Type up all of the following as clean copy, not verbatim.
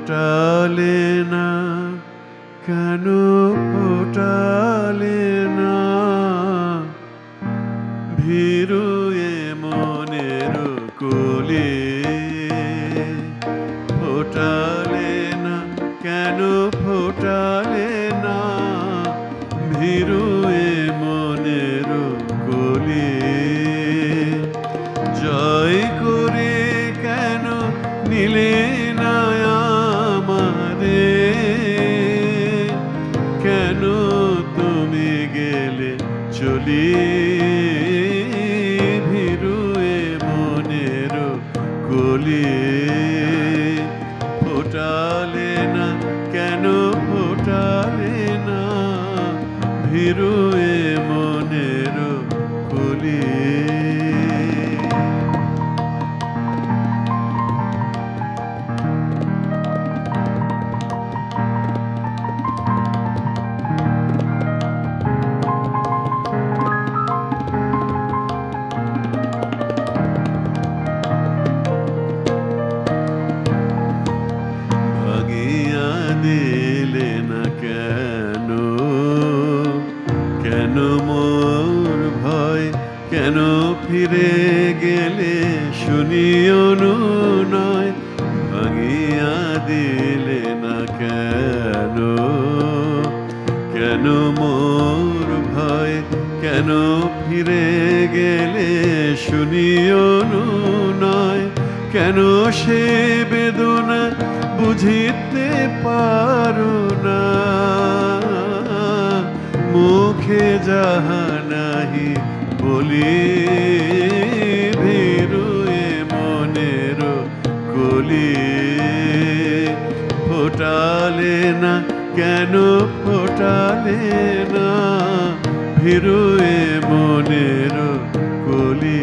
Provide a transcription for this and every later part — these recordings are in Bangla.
ফোটালে না কেন ফোটালে না ভীরু এ মনের কোলে ফোটালে না কেন ফোটালে না ভীরু এ মনের কোলে জয় করে কেন নিলে না আমারে কেন তুমি গেলে চলে ভীরু এ মনের কোলে ফোটালে না কেন ফোটালে না ভীরু এ মনের কোলে দিলে না কেন কেন মোর ভয় কেন ফিরে গেলে শুনিও নয় ভাঙিয়া দিলে না কেন কেন মোর ভয় কেন ফিরে গেলে শুনিও নয় কেন সে বেদনা বুঝিতে পারো না মুখে যাহা নাহি বলি ভীরু এ মনের কোলে ফোটালে না কেন ফোটালে না ভীরু এ মনের কোলে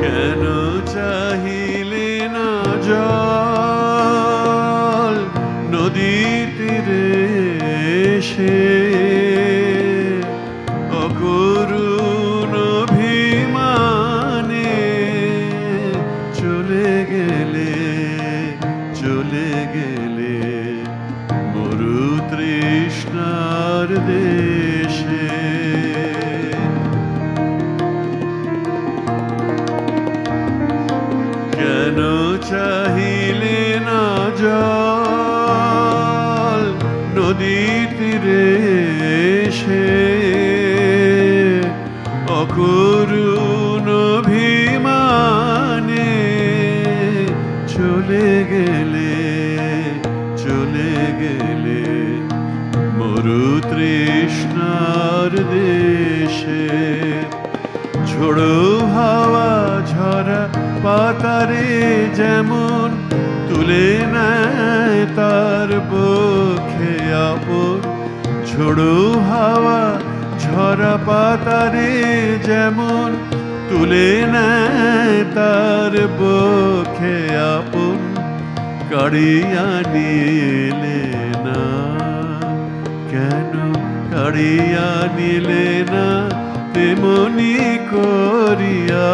কেন চাহিলে না জল নদী তীরে এসে অকরুণ অভিমানে চলে গেলে মরু তৃষ্ণার দেশে কেন চাহিলে না জল নদী তীরে এসে অকরুণ অভিমানে চলে গেলে মরু তৃষ্ণার দেশে ঝোড়ো হাওয়া ঝরা পাতারে যেমন তুলে নেয় তার পক্ষে আপন ঝোড়ো হাওয়া ঝরা পাতারে যেমন তুলে নেয় তার পক্ষে আপন কাড়িয়া নিলে না কেন কাড়িয়া নিলে না তেমনি করিয়া